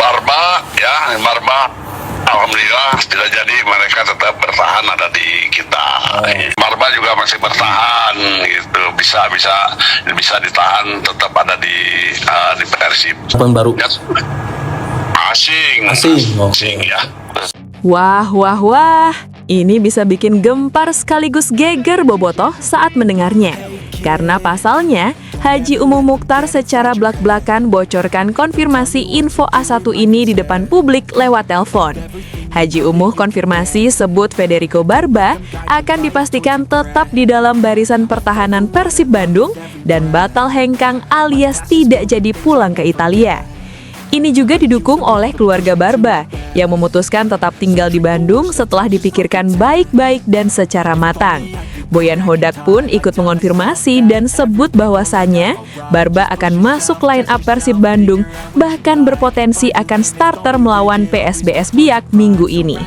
Barba alhamdulillah tidak jadi, mereka tetap bertahan ada di kita. Barba juga masih bertahan gitu, bisa ditahan tetap ada di Persib. Pemain baru. Ya, asing ya. Wah, ini bisa bikin gempar sekaligus geger Bobotoh saat mendengarnya. Karena pasalnya, Haji Umuh Mukhtar secara blak-blakan bocorkan konfirmasi info A1 ini di depan publik lewat telepon. Haji Umuh konfirmasi sebut Federico Barba akan dipastikan tetap di dalam barisan pertahanan Persib Bandung dan batal hengkang alias tidak jadi pulang ke Italia. Ini juga didukung oleh keluarga Barba yang memutuskan tetap tinggal di Bandung setelah dipikirkan baik-baik dan secara matang. Boyan Hodak pun ikut mengonfirmasi dan sebut bahwasannya Barba akan masuk line up Persib Bandung, bahkan berpotensi akan starter melawan PSBS Biak minggu ini.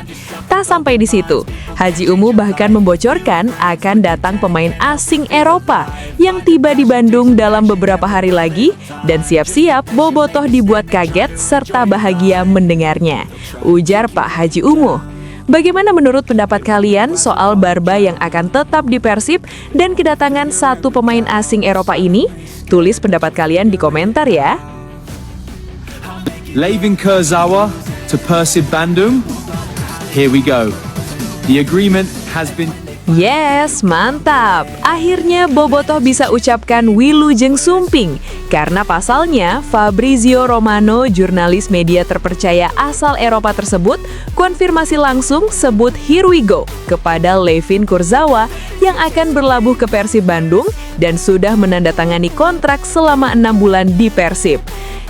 Tak sampai di situ, Haji Umuh bahkan membocorkan akan datang pemain asing Eropa yang tiba di Bandung dalam beberapa hari lagi dan siap-siap Bobotoh dibuat kaget serta bahagia mendengarnya, ujar Pak Haji Umuh. Bagaimana menurut pendapat kalian soal Barba yang akan tetap di Persib dan kedatangan satu pemain asing Eropa ini? Tulis pendapat kalian di komentar ya. Layvin Kurzawa to Persib Bandung. Here we go. The agreement has been... Yes, mantap! Akhirnya Bobotoh bisa ucapkan Wilujeng Sumping. Karena pasalnya, Fabrizio Romano, jurnalis media terpercaya asal Eropa tersebut, konfirmasi langsung sebut here we go kepada Layvin Kurzawa yang akan berlabuh ke Persib Bandung dan sudah menandatangani kontrak selama 6 bulan di Persib.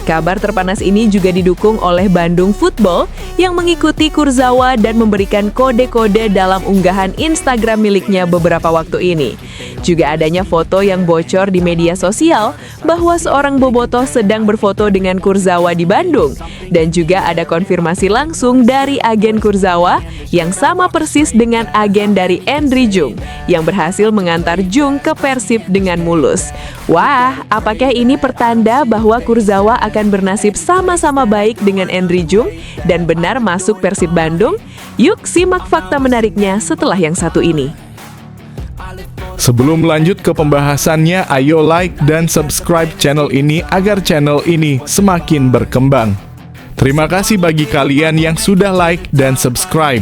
Kabar terpanas ini juga didukung oleh Bandung Football yang mengikuti Kurzawa dan memberikan kode-kode dalam unggahan Instagram miliknya beberapa waktu ini. Juga adanya foto yang bocor di media sosial bahwa seorang Bobotoh sedang berfoto dengan Kurzawa di Bandung. Dan juga ada konfirmasi langsung dari agen Kurzawa yang sama persis dengan agen dari Endri Jung yang berhasil mengantar Jung ke Persib dengan mulus. Wah, apakah ini pertanda bahwa Kurzawa akan bernasib sama-sama baik dengan Endri Jung dan benar masuk Persib Bandung? Yuk simak fakta menariknya setelah yang satu ini. Sebelum lanjut ke pembahasannya, ayo like dan subscribe channel ini agar channel ini semakin berkembang. Terima kasih bagi kalian yang sudah like dan subscribe.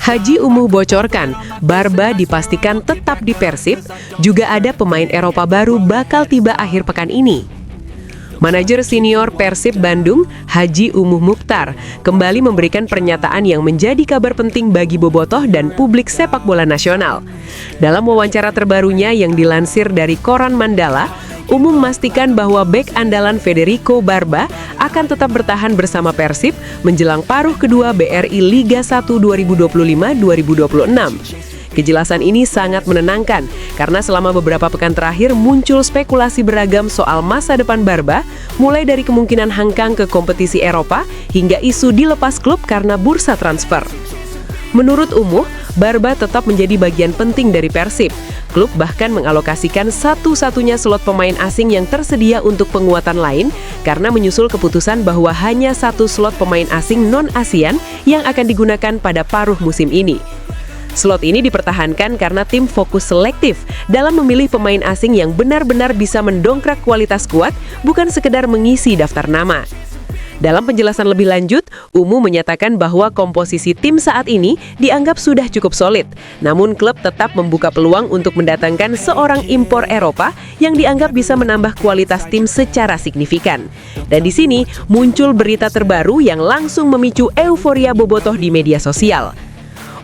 Haji Umuh bocorkan, Barba dipastikan tetap di Persib, juga ada pemain Eropa baru bakal tiba akhir pekan ini. Manajer senior Persib Bandung, Haji Umuh Mukhtar, kembali memberikan pernyataan yang menjadi kabar penting bagi Bobotoh dan publik sepak bola nasional. Dalam wawancara terbarunya yang dilansir dari Koran Mandala, Umuh memastikan bahwa bek andalan Federico Barba akan tetap bertahan bersama Persib menjelang paruh kedua BRI Liga 1 2025-2026. Kejelasan ini sangat menenangkan karena selama beberapa pekan terakhir muncul spekulasi beragam soal masa depan Barba, mulai dari kemungkinan hengkang ke kompetisi Eropa hingga isu dilepas klub karena bursa transfer. Menurut Umuh, Barba tetap menjadi bagian penting dari Persib. Klub bahkan mengalokasikan satu-satunya slot pemain asing yang tersedia untuk penguatan lain karena menyusul keputusan bahwa hanya satu slot pemain asing non-ASEAN yang akan digunakan pada paruh musim ini. Slot ini dipertahankan karena tim fokus selektif dalam memilih pemain asing yang benar-benar bisa mendongkrak kualitas skuad, bukan sekedar mengisi daftar nama. Dalam penjelasan lebih lanjut, Umuh menyatakan bahwa komposisi tim saat ini dianggap sudah cukup solid. Namun klub tetap membuka peluang untuk mendatangkan seorang impor Eropa yang dianggap bisa menambah kualitas tim secara signifikan. Dan di sini muncul berita terbaru yang langsung memicu euforia Bobotoh di media sosial.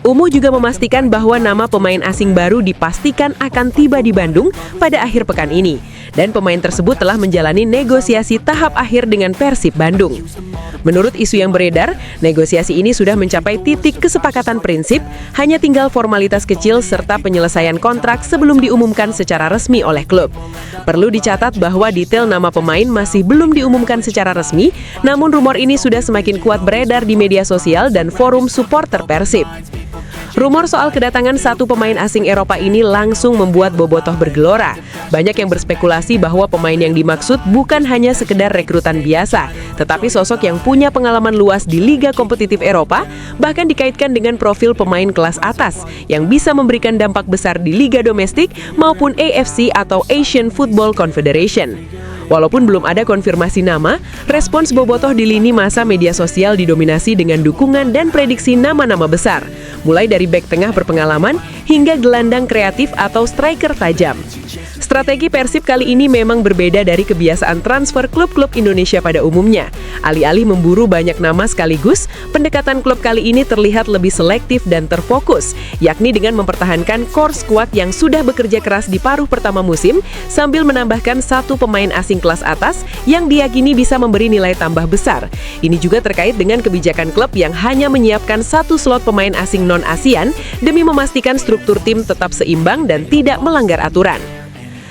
Umuh juga memastikan bahwa nama pemain asing baru dipastikan akan tiba di Bandung pada akhir pekan ini. Dan pemain tersebut telah menjalani negosiasi tahap akhir dengan Persib Bandung. Menurut isu yang beredar, negosiasi ini sudah mencapai titik kesepakatan prinsip, hanya tinggal formalitas kecil serta penyelesaian kontrak sebelum diumumkan secara resmi oleh klub. Perlu dicatat bahwa detail nama pemain masih belum diumumkan secara resmi, namun rumor ini sudah semakin kuat beredar di media sosial dan forum supporter Persib. Rumor soal kedatangan satu pemain asing Eropa ini langsung membuat bobotoh bergelora. Banyak yang berspekulasi bahwa pemain yang dimaksud bukan hanya sekedar rekrutan biasa, tetapi sosok yang punya pengalaman luas di liga kompetitif Eropa, bahkan dikaitkan dengan profil pemain kelas atas yang bisa memberikan dampak besar di liga domestik maupun AFC atau Asian Football Confederation. Walaupun belum ada konfirmasi nama, respons bobotoh di lini masa media sosial didominasi dengan dukungan dan prediksi nama-nama besar, mulai dari bek tengah berpengalaman hingga gelandang kreatif atau striker tajam. Strategi Persib kali ini memang berbeda dari kebiasaan transfer klub-klub Indonesia pada umumnya. Alih-alih memburu banyak nama sekaligus, pendekatan klub kali ini terlihat lebih selektif dan terfokus, yakni dengan mempertahankan core squad yang sudah bekerja keras di paruh pertama musim, sambil menambahkan satu pemain asing kelas atas yang diyakini bisa memberi nilai tambah besar. Ini juga terkait dengan kebijakan klub yang hanya menyiapkan satu slot pemain asing non-ASEAN demi memastikan struktur tim tetap seimbang dan tidak melanggar aturan.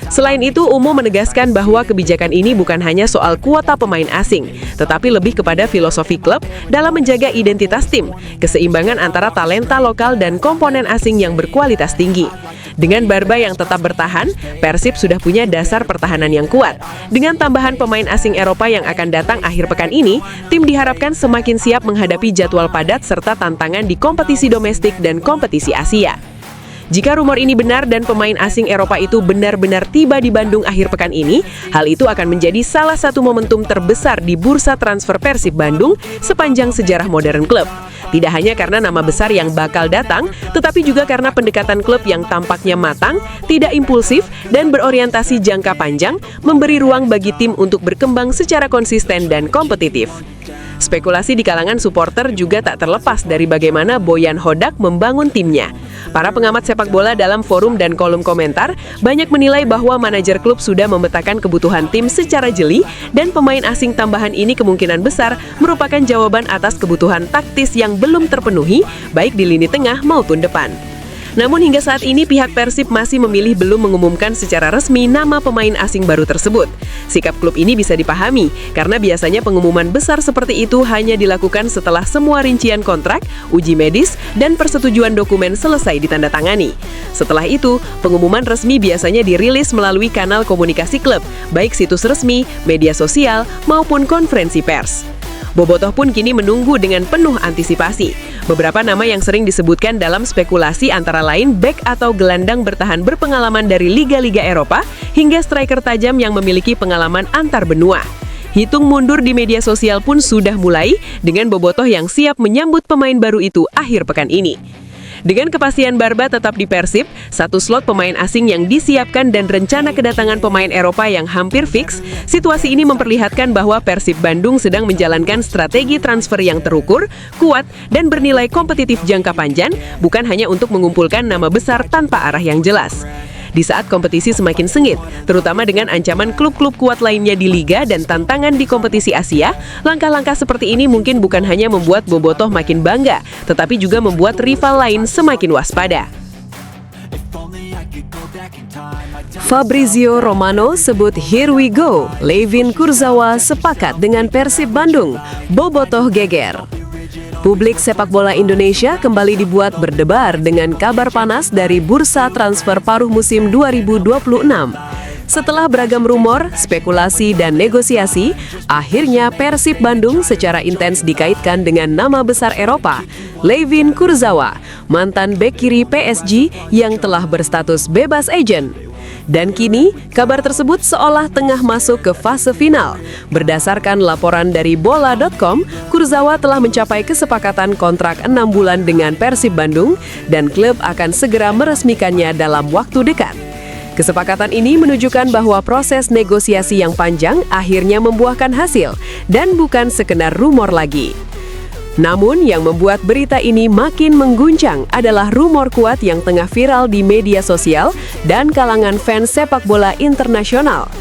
Selain itu, Umo menegaskan bahwa kebijakan ini bukan hanya soal kuota pemain asing, tetapi lebih kepada filosofi klub dalam menjaga identitas tim, keseimbangan antara talenta lokal dan komponen asing yang berkualitas tinggi. Dengan Barba yang tetap bertahan, Persib sudah punya dasar pertahanan yang kuat. Dengan tambahan pemain asing Eropa yang akan datang akhir pekan ini, tim diharapkan semakin siap menghadapi jadwal padat serta tantangan di kompetisi domestik dan kompetisi Asia. Jika rumor ini benar dan pemain asing Eropa itu benar-benar tiba di Bandung akhir pekan ini, hal itu akan menjadi salah satu momentum terbesar di bursa transfer Persib Bandung sepanjang sejarah modern klub. Tidak hanya karena nama besar yang bakal datang, tetapi juga karena pendekatan klub yang tampaknya matang, tidak impulsif, dan berorientasi jangka panjang, memberi ruang bagi tim untuk berkembang secara konsisten dan kompetitif. Spekulasi di kalangan supporter juga tak terlepas dari bagaimana Boyan Hodak membangun timnya. Para pengamat sepak bola dalam forum dan kolom komentar banyak menilai bahwa manajer klub sudah memetakan kebutuhan tim secara jeli dan pemain asing tambahan ini kemungkinan besar merupakan jawaban atas kebutuhan taktis yang belum terpenuhi baik di lini tengah maupun depan. Namun hingga saat ini pihak Persib masih memilih belum mengumumkan secara resmi nama pemain asing baru tersebut. Sikap klub ini bisa dipahami karena biasanya pengumuman besar seperti itu hanya dilakukan setelah semua rincian kontrak, uji medis, dan persetujuan dokumen selesai ditandatangani. Setelah itu, pengumuman resmi biasanya dirilis melalui kanal komunikasi klub, baik situs resmi, media sosial, maupun konferensi pers. Bobotoh pun kini menunggu dengan penuh antisipasi. Beberapa nama yang sering disebutkan dalam spekulasi antara lain bek atau gelandang bertahan berpengalaman dari liga-liga Eropa hingga striker tajam yang memiliki pengalaman antar benua. Hitung mundur di media sosial pun sudah mulai dengan bobotoh yang siap menyambut pemain baru itu akhir pekan ini. Dengan kepastian Barba tetap di Persib, satu slot pemain asing yang disiapkan dan rencana kedatangan pemain Eropa yang hampir fix, situasi ini memperlihatkan bahwa Persib Bandung sedang menjalankan strategi transfer yang terukur, kuat, dan bernilai kompetitif jangka panjang, bukan hanya untuk mengumpulkan nama besar tanpa arah yang jelas. Di saat kompetisi semakin sengit, terutama dengan ancaman klub-klub kuat lainnya di Liga dan tantangan di kompetisi Asia, langkah-langkah seperti ini mungkin bukan hanya membuat bobotoh makin bangga, tetapi juga membuat rival lain semakin waspada. Fabrizio Romano sebut "Here we go". Levin Kurzawa sepakat dengan Persib Bandung. Bobotoh geger. Publik sepak bola Indonesia kembali dibuat berdebar dengan kabar panas dari bursa transfer paruh musim 2026. Setelah beragam rumor, spekulasi, dan negosiasi, akhirnya Persib Bandung secara intens dikaitkan dengan nama besar Eropa, Levin Kurzawa, mantan bek kiri PSG yang telah berstatus bebas agent. Dan kini, kabar tersebut seolah tengah masuk ke fase final. Berdasarkan laporan dari bola.com, Kurzawa telah mencapai kesepakatan kontrak 6 bulan dengan Persib Bandung dan klub akan segera meresmikannya dalam waktu dekat. Kesepakatan ini menunjukkan bahwa proses negosiasi yang panjang akhirnya membuahkan hasil dan bukan sekedar rumor lagi. Namun, yang membuat berita ini makin mengguncang adalah rumor kuat yang tengah viral di media sosial dan kalangan fans sepak bola internasional.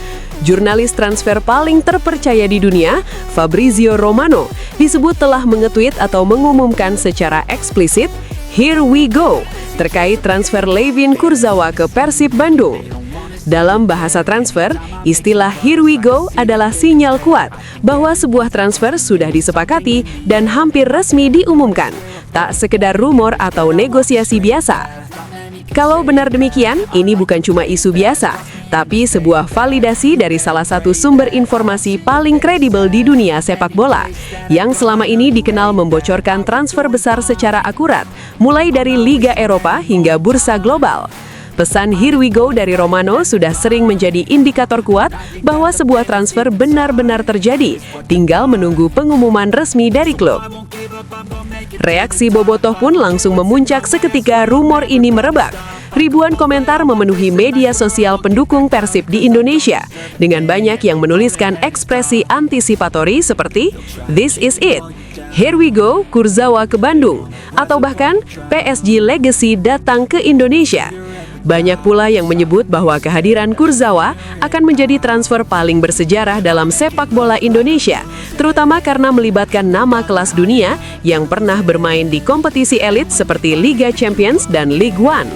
Jurnalis transfer paling terpercaya di dunia, Fabrizio Romano, disebut telah mengetweet atau mengumumkan secara eksplisit "Here we go" terkait transfer Levin Kurzawa ke Persib Bandung. Dalam bahasa transfer, istilah "here we go" adalah sinyal kuat bahwa sebuah transfer sudah disepakati dan hampir resmi diumumkan, tak sekedar rumor atau negosiasi biasa. Kalau benar demikian, ini bukan cuma isu biasa, tapi sebuah validasi dari salah satu sumber informasi paling kredibel di dunia sepak bola, yang selama ini dikenal membocorkan transfer besar secara akurat, mulai dari Liga Eropa hingga bursa global. Pesan "Here we go" dari Romano sudah sering menjadi indikator kuat bahwa sebuah transfer benar-benar terjadi, tinggal menunggu pengumuman resmi dari klub. Reaksi bobotoh pun langsung memuncak seketika rumor ini merebak. Ribuan komentar memenuhi media sosial pendukung Persib di Indonesia, dengan banyak yang menuliskan ekspresi antisipatori seperti "This is it", "Here we go, Kurzawa ke Bandung", atau bahkan "PSG Legacy datang ke Indonesia". Banyak pula yang menyebut bahwa kehadiran Kurzawa akan menjadi transfer paling bersejarah dalam sepak bola Indonesia, terutama karena melibatkan nama kelas dunia yang pernah bermain di kompetisi elit seperti Liga Champions dan Ligue 1.